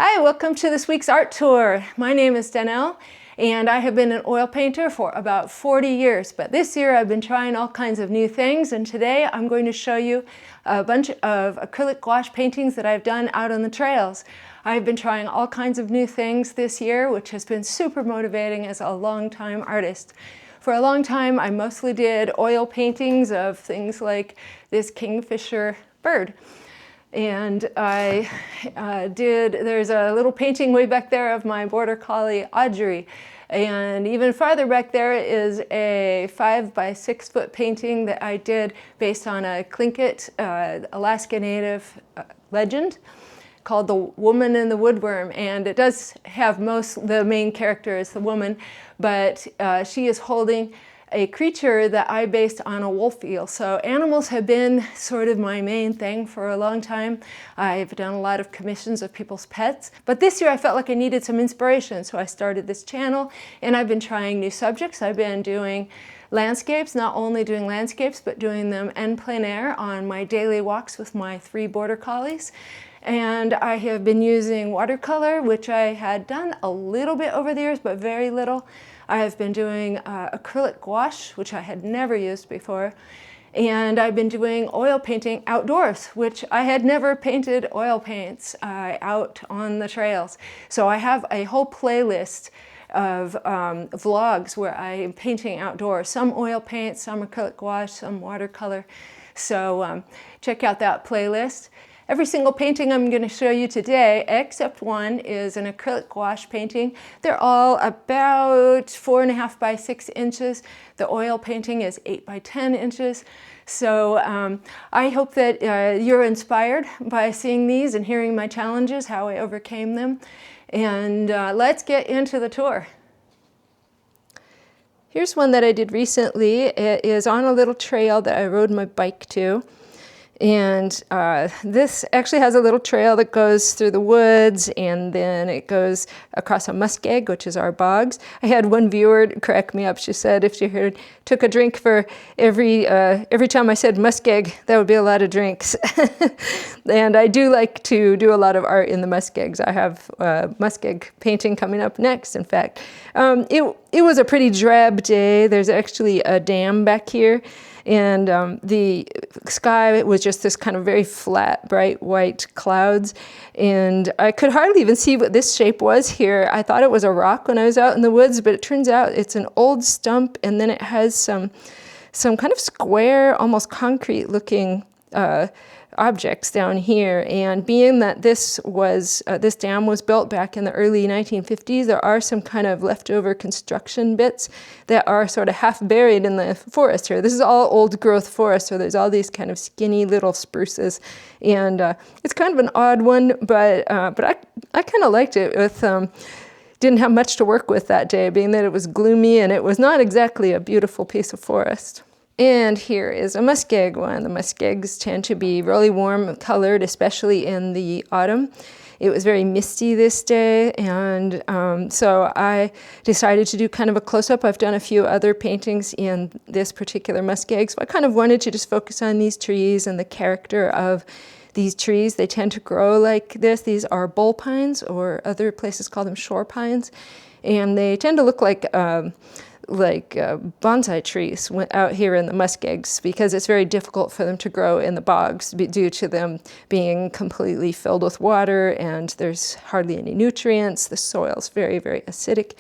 Hi, welcome to this week's art tour. My name is Danelle and I have been an oil painter for about 40 years, but this year I've been trying all kinds of new things, and today I'm going to show you a bunch of acrylic gouache paintings that I've done out on the trails. I've been trying all kinds of new things this year, which has been super motivating as a longtime artist. For a long time I mostly did oil paintings of things like this kingfisher bird. And there's a little painting way back there of my border collie, Audrey. And even farther back there is a 5 by 6 foot painting that I did based on a Tlingit, Alaska Native legend called The Woman and the Woodworm. And it does have the main character is the woman, but she is holding a creature that I based on a wolf eel. So animals have been sort of my main thing for a long time. I've done a lot of commissions of people's pets, but this year I felt like I needed some inspiration, so I started this channel and I've been trying new subjects. I've been doing landscapes, not only doing landscapes, but doing them en plein air on my daily walks with my 3 border collies. And I have been using watercolor, which I had done a little bit over the years, but very little. I have been doing acrylic gouache, which I had never used before. And I've been doing oil painting outdoors, which I had never painted oil paints out on the trails. So I have a whole playlist of vlogs where I am painting outdoors. Some oil paint, some acrylic gouache, some watercolor. So check out that playlist. Every single painting I'm going to show you today, except one, is an acrylic gouache painting. They're all about 4.5 by 6 inches. The oil painting is 8 by 10 inches. So I hope that you're inspired by seeing these and hearing my challenges, how I overcame them. And let's get into the tour. Here's one that I did recently. It is on a little trail that I rode my bike to. And this actually has a little trail that goes through the woods, and then it goes across a muskeg, which is our bogs. I had one viewer correct me up. She said if she took a drink for every time I said muskeg, that would be a lot of drinks. And I do like to do a lot of art in the muskegs. I have muskeg painting coming up next, in fact. It was a pretty drab day. There's actually a dam back here. And the sky was just this kind of very flat, bright white clouds. And I could hardly even see what this shape was here. I thought it was a rock when I was out in the woods, but it turns out it's an old stump, and then it has some kind of square, almost concrete looking objects down here. And being that this dam was built back in the early 1950s, there are some kind of leftover construction bits that are sort of half buried in the forest here. This is all old growth forest, so there's all these kind of skinny little spruces, and it's kind of an odd one, but I kind of liked it. Didn't have much to work with that day, being that it was gloomy and it was not exactly a beautiful piece of forest. And here is a muskeg one. The muskegs tend to be really warm colored, especially in the autumn. It was very misty this day, and so I decided to do kind of a close-up. I've done a few other paintings in this particular muskeg, so I kind of wanted to just focus on these trees and the character of these trees. They tend to grow like this. These are bull pines, or other places call them shore pines, and they tend to look like bonsai trees out here in the muskegs, because it's very difficult for them to grow in the bogs due to them being completely filled with water, and there's hardly any nutrients. The soil's very, very acidic.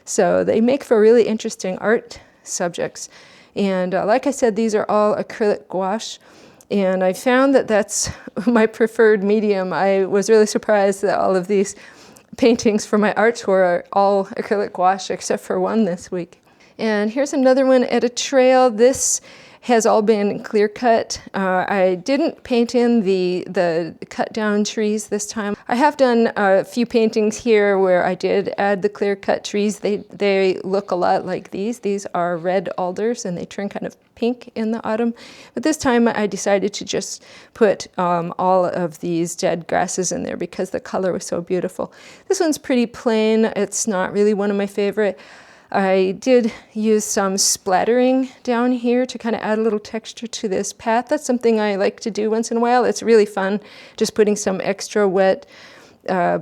So they make for really interesting art subjects. And like I said, these are all acrylic gouache. And I found that that's my preferred medium. I was really surprised that all of these paintings for my art tour are all acrylic gouache, except for one this week. And here's another one at a trail. This has all been clear cut. I didn't paint in the cut down trees this time. I have done a few paintings here where I did add the clear cut trees. They look a lot like these. These are red alders, and they turn kind of pink in the autumn. But this time I decided to just put all of these dead grasses in there because the color was so beautiful. This one's pretty plain. It's not really one of my favorite. I did use some splattering down here to kind of add a little texture to this path. That's something I like to do once in a while. It's really fun, just putting some extra wet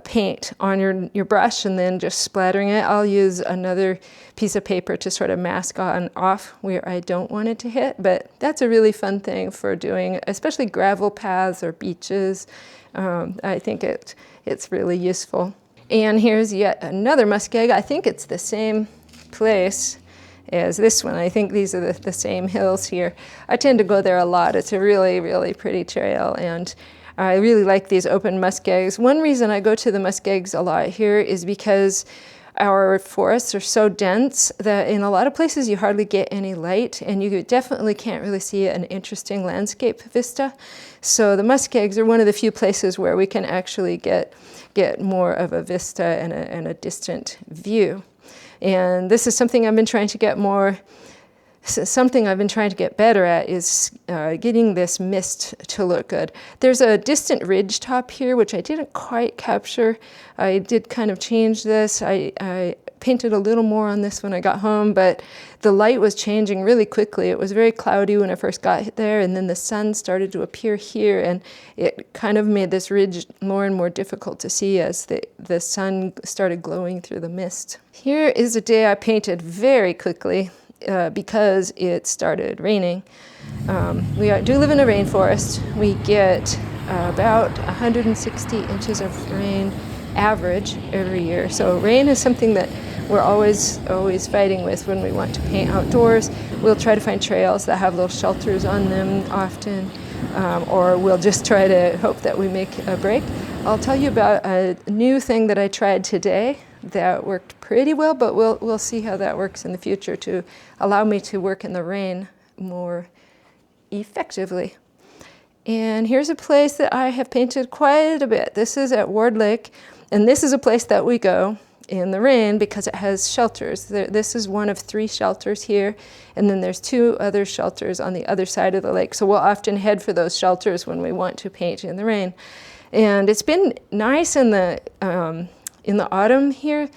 paint on your brush and then just splattering it. I'll use another piece of paper to sort of mask on off where I don't want it to hit, but that's a really fun thing for doing, especially gravel paths or beaches. I think it's really useful. And here's yet another muskeg. I think it's the same place as this one. I think these are the same hills here. I tend to go there a lot. It's a really, really pretty trail, and I really like these open muskegs. One reason I go to the muskegs a lot here is because our forests are so dense that in a lot of places you hardly get any light, and you definitely can't really see an interesting landscape vista. So the muskegs are one of the few places where we can actually get more of a vista and a distant view. And this is something I've been trying to get better at, is getting this mist to look good. There's a distant ridge top here, which I didn't quite capture. I did kind of change this. I painted a little more on this when I got home, but the light was changing really quickly. It was very cloudy when I first got there, and then the sun started to appear here, and it kind of made this ridge more and more difficult to see as the sun started glowing through the mist. Here is a day I painted very quickly because it started raining. We do live in a rainforest. We get about 160 inches of rain average every year. So rain is something that we're always fighting with when we want to paint outdoors. We'll try to find trails that have little shelters on them often, or we'll just try to hope that we make a break. I'll tell you about a new thing that I tried today that worked pretty well, but we'll see how that works in the future to allow me to work in the rain more effectively. And here's a place that I have painted quite a bit. This is at Ward Lake, and this is a place that we go in the rain because it has shelters. This is one of 3 shelters here, and then there's 2 other shelters on the other side of the lake. So we'll often head for those shelters when we want to paint in the rain. And it's been nice in the autumn here.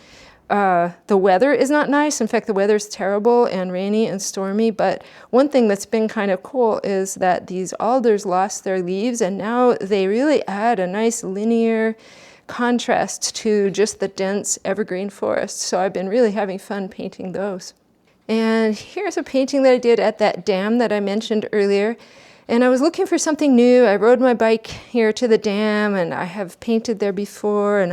The weather is not nice. In fact, the weather's terrible and rainy and stormy. But one thing that's been kind of cool is that these alders lost their leaves, and now they really add a nice linear contrast to just the dense evergreen forest. So I've been really having fun painting those. And here's a painting that I did at that dam that I mentioned earlier. And I was looking for something new. I rode my bike here to the dam, and I have painted there before, and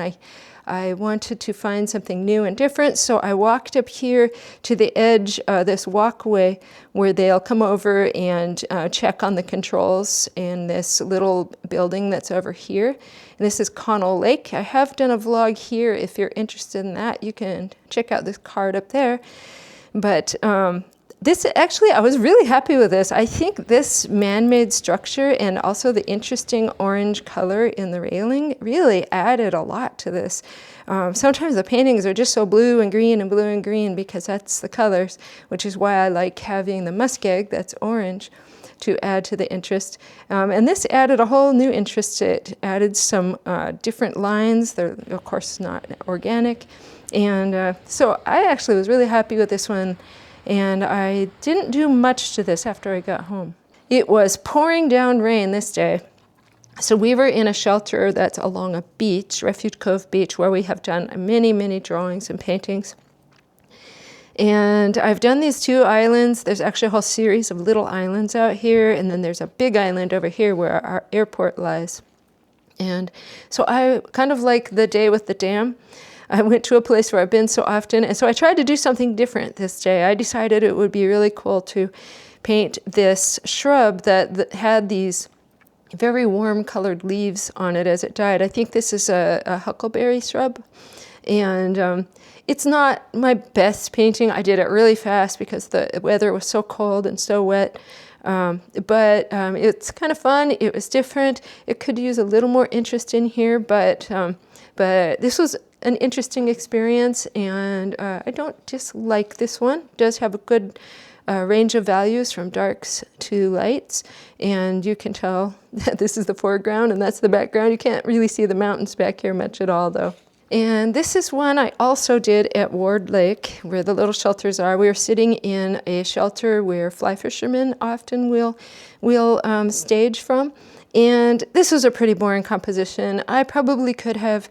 I wanted to find something new and different, so I walked up here to the edge, this walkway, where they'll come over and check on the controls in this little building that's over here. And this is Connell Lake. I have done a vlog here. If you're interested in that, you can check out this card up there. But this actually, I was really happy with this. I think this man-made structure and also the interesting orange color in the railing really added a lot to this. Sometimes the paintings are just so blue and green because that's the colors, which is why I like having the muskeg that's orange to add to the interest. And this added a whole new interest. It added some different lines. They're, of course, not organic. And so I actually was really happy with this one. And I didn't do much to this after I got home. It was pouring down rain this day. So we were in a shelter that's along a beach, Refuge Cove Beach, where we have done many, many drawings and paintings. And I've done these 2 islands. There's actually a whole series of little islands out here, and then there's a big island over here where our airport lies. And so I kind of like the day with the dam. I went to a place where I've been so often, and so I tried to do something different this day. I decided it would be really cool to paint this shrub that had these very warm colored leaves on it as it died. I think this is a huckleberry shrub, and it's not my best painting. I did it really fast because the weather was so cold and so wet, but it's kind of fun. It was different. It could use a little more interest in here, but this was an interesting experience, and I don't dislike this one. It does have a good range of values from darks to lights, and you can tell that this is the foreground and that's the background. You can't really see the mountains back here much at all, though. And this is one I also did at Ward Lake, where the little shelters are. We were sitting in a shelter where fly fishermen often will stage from. And this was a pretty boring composition. I probably could have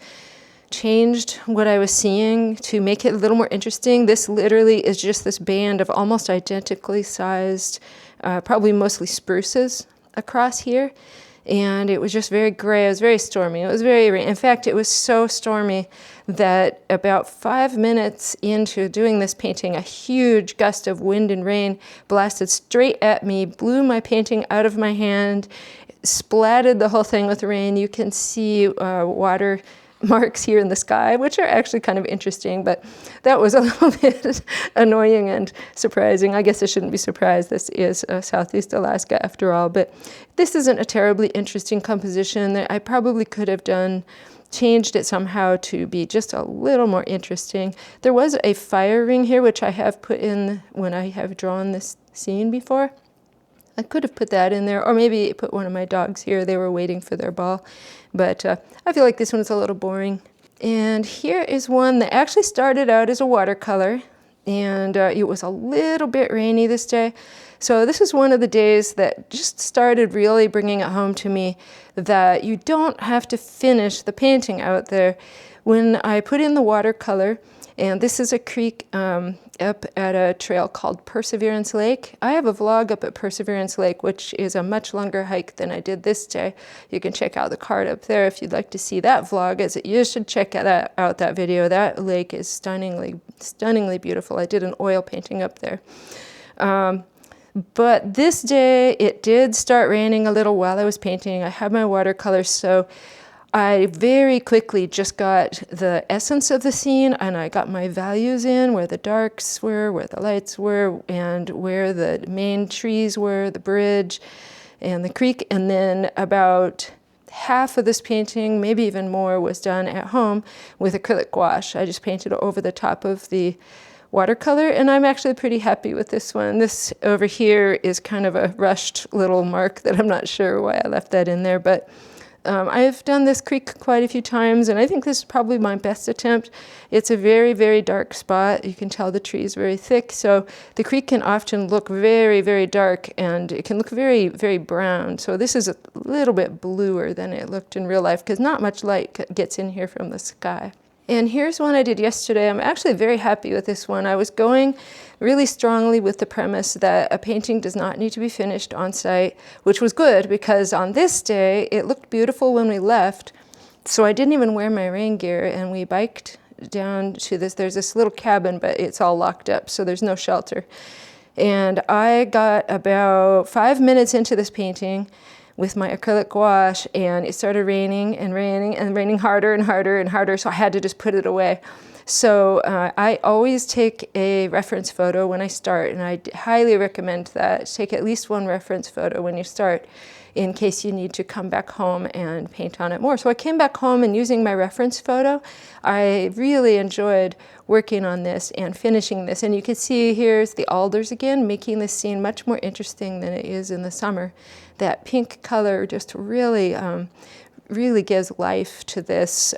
changed what I was seeing to make it a little more interesting. This literally is just this band of almost identically sized, probably mostly spruces across here. And it was just very gray. It was very stormy. It was very rainy. In fact, it was so stormy that about 5 minutes into doing this painting, a huge gust of wind and rain blasted straight at me, blew my painting out of my hand, splattered the whole thing with rain. You can see water marks here in the sky, which are actually kind of interesting, but that was a little bit annoying and surprising. I guess I shouldn't be surprised. This is Southeast Alaska after all, but this isn't a terribly interesting composition that I probably could have changed it somehow to be just a little more interesting. There was a fire ring here, which I have put in when I have drawn this scene before. I could have put that in there, or maybe put one of my dogs here. They were waiting for their ball. But I feel like this one's a little boring. And here is one that actually started out as a watercolor, and it was a little bit rainy this day. So this is one of the days that just started really bringing it home to me that you don't have to finish the painting out there. When I put in the watercolor, and this is a creek up at a trail called Perseverance Lake. I have a vlog up at Perseverance Lake, which is a much longer hike than I did this day. You can check out the card up there if you'd like to see that vlog. You should check out that video. That lake is stunningly, stunningly beautiful. I did an oil painting up there. But this day, it did start raining a little while I was painting. I had my watercolors, so I very quickly just got the essence of the scene, and I got my values in, where the darks were, where the lights were, and where the main trees were, the bridge and the creek. And then about half of this painting, maybe even more, was done at home with acrylic gouache. I just painted over the top of the watercolor, and I'm actually pretty happy with this one. This over here is kind of a rushed little mark that I'm not sure why I left that in there, but I've done this creek quite a few times, and I think this is probably my best attempt. It's a very, very dark spot. You can tell the tree is very thick, so the creek can often look very, very dark, and it can look very, very brown. So this is a little bit bluer than it looked in real life, because not much light gets in here from the sky. And here's one I did yesterday. I'm actually very happy with this one. I was going really strongly with the premise that a painting does not need to be finished on site, which was good because on this day, it looked beautiful when we left. So I didn't even wear my rain gear, and we biked down to this. There's this little cabin, but it's all locked up, so there's no shelter. And I got about 5 minutes into this painting with my acrylic gouache, and it started raining and raining and raining harder and harder and harder, so I had to just put it away. So I always take a reference photo when I start, and I highly recommend that. Take at least one reference photo when you start, in case you need to come back home and paint on it more. So I came back home, and using my reference photo, I really enjoyed working on this and finishing this. And you can see here's the alders again, making this scene much more interesting than it is in the summer. That pink color just really, really gives life to this.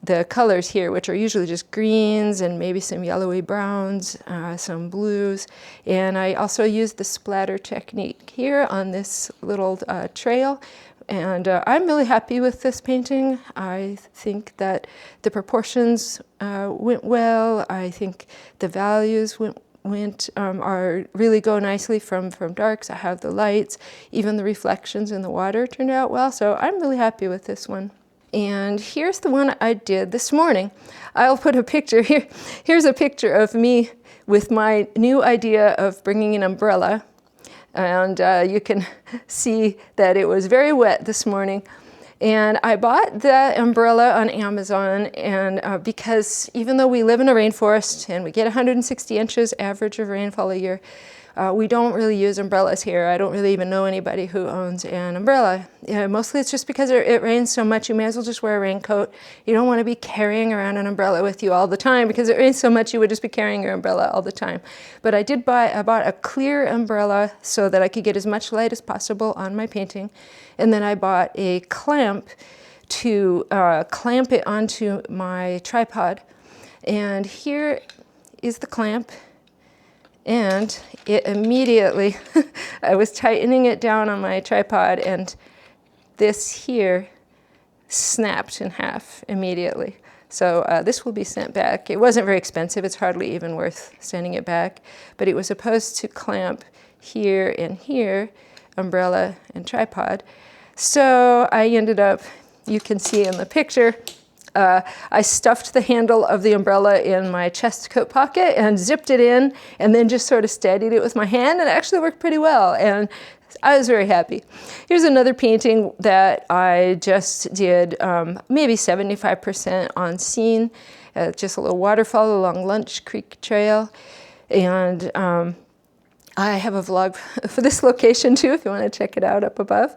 The colors here, which are usually just greens and maybe some yellowy browns, some blues. And I also used the splatter technique here on this little trail. And I'm really happy with this painting. I think that the proportions went well. I think the values really go nicely from darks. I have the lights, even the reflections in the water turned out well. So I'm really happy with this one. And here's the one I did this morning. I'll put a picture here. Here's a picture of me with my new idea of bringing an umbrella. And you can see that it was very wet this morning. And I bought the umbrella on Amazon, and because even though we live in a rainforest and we get 160 inches average of rainfall a year, we don't really use umbrellas here. I don't really even know anybody who owns an umbrella. Mostly it's just because it rains so much, you may as well just wear a raincoat. You don't want to be carrying around an umbrella with you all the time, because it rains so much you would just be carrying your umbrella all the time. But I bought a clear umbrella so that I could get as much light as possible on my painting. And then I bought a clamp to clamp it onto my tripod. And here is the clamp. And it immediately, I was tightening it down on my tripod, and this here snapped in half immediately. So this will be sent back. It wasn't very expensive. It's hardly even worth sending it back. But it was supposed to clamp here and here, umbrella and tripod. So I ended up, you can see in the picture, I stuffed the handle of the umbrella in my chest coat pocket and zipped it in, and then just sort of steadied it with my hand, and it actually worked pretty well. And I was very happy. Here's another painting that I just did maybe 75% on scene, just a little waterfall along Lunch Creek Trail. And I have a vlog for this location too, if you want to check it out up above.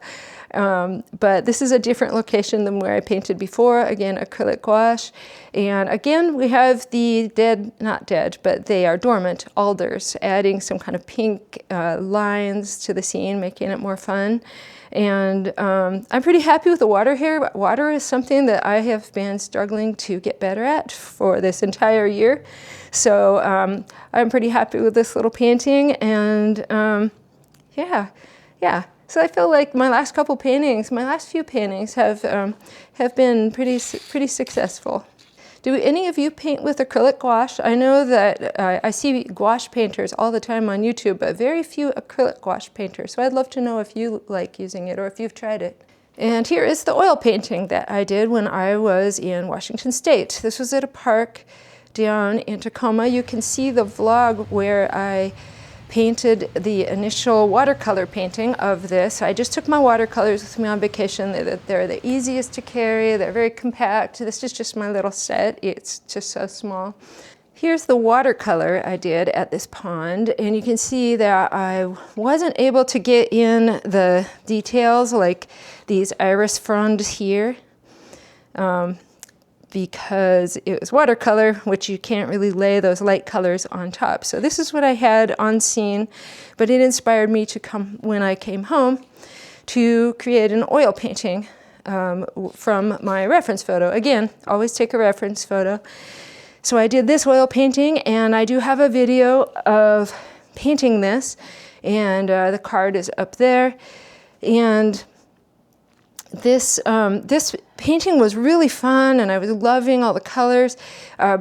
But this is a different location than where I painted before. Again, acrylic gouache. And again, we have the dead, not dead, but they are dormant alders, adding some kind of pink lines to the scene, making it more fun. And I'm pretty happy with the water here. Water is something that I have been struggling to get better at for this entire year. So I'm pretty happy with this little painting. And yeah. So I feel like my last couple paintings, my last few paintings have been pretty successful. Do any of you paint with acrylic gouache? I know that I see gouache painters all the time on YouTube, but very few acrylic gouache painters. So I'd love to know if you like using it or if you've tried it. And here is the oil painting that I did when I was in Washington State. This was at a park down in Tacoma. You can see the vlog where I painted the initial watercolor painting of this. I just took my watercolors with me on vacation. They're the easiest to carry. They're very compact. This is just my little set. It's just so small. Here's the watercolor I did at this pond, and you can see that I wasn't able to get in the details like these iris fronds here. Because it was watercolor, which you can't really lay those light colors on top. So this is what I had on scene, but it inspired me to come, when I came home, to create an oil painting from my reference photo. Again, always take a reference photo. So I did this oil painting, and I do have a video of painting this, and the card is up there. And this painting was really fun, and I was loving all the colors.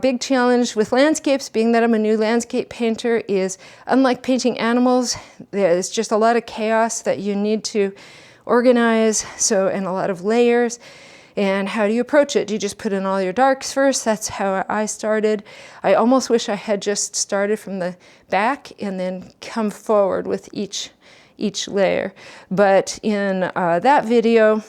Big challenge with landscapes, being that I'm a new landscape painter, is unlike painting animals, there's just a lot of chaos that you need to organize, and a lot of layers. And how do you approach it? Do you just put in all your darks first? That's how I started. I almost wish I had just started from the back and then come forward with each layer. But in that video,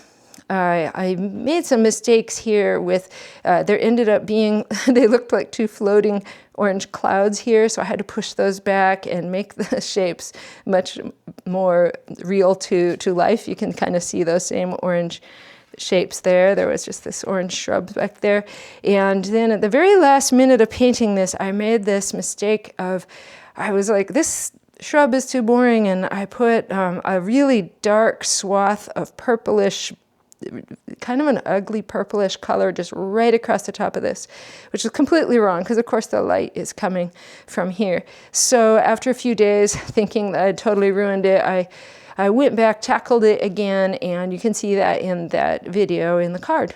I made some mistakes here with, there ended up being, they looked like two floating orange clouds here, so I had to push those back and make the shapes much more real to life. You can kind of see those same orange shapes there. There was just this orange shrub back there. And then at the very last minute of painting this, I made this mistake of, I was like, this shrub is too boring, and I put a really dark swath of purplish, kind of an ugly purplish color just right across the top of this, which is completely wrong because of course the light is coming from here. So after a few days thinking that I'd totally ruined it, I went back, tackled it again, and you can see that in that video in the card.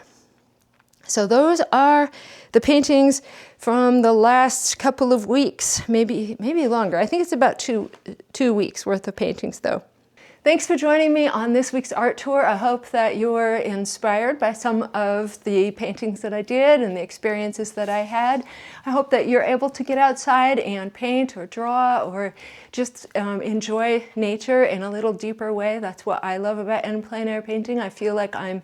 So those are the paintings from the last couple of weeks, maybe longer. I think it's about two weeks worth of paintings though. Thanks for joining me on this week's art tour. I hope that you're inspired by some of the paintings that I did and the experiences that I had. I hope that you're able to get outside and paint or draw or just enjoy nature in a little deeper way. That's what I love about end plein air painting. I feel like I'm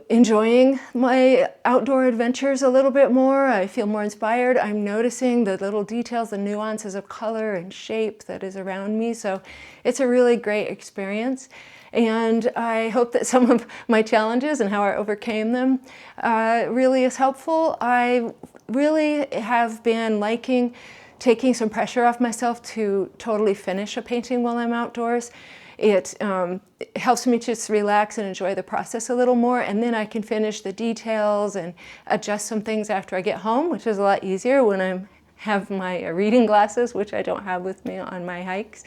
enjoying my outdoor adventures a little bit more. I feel more inspired. I'm noticing the little details, the nuances of color and shape that is around me. So it's a really great experience. And I hope that some of my challenges and how I overcame them really is helpful. I really have been liking taking some pressure off myself to totally finish a painting while I'm outdoors. It helps me just relax and enjoy the process a little more, and then I can finish the details and adjust some things after I get home, which is a lot easier when I have my reading glasses, which I don't have with me on my hikes.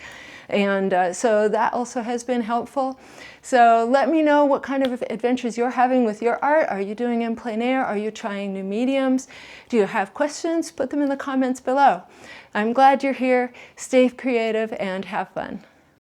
And so that also has been helpful. So let me know what kind of adventures you're having with your art. Are you doing in plein air? Are you trying new mediums? Do you have questions? Put them in the comments below. I'm glad you're here. Stay creative and have fun.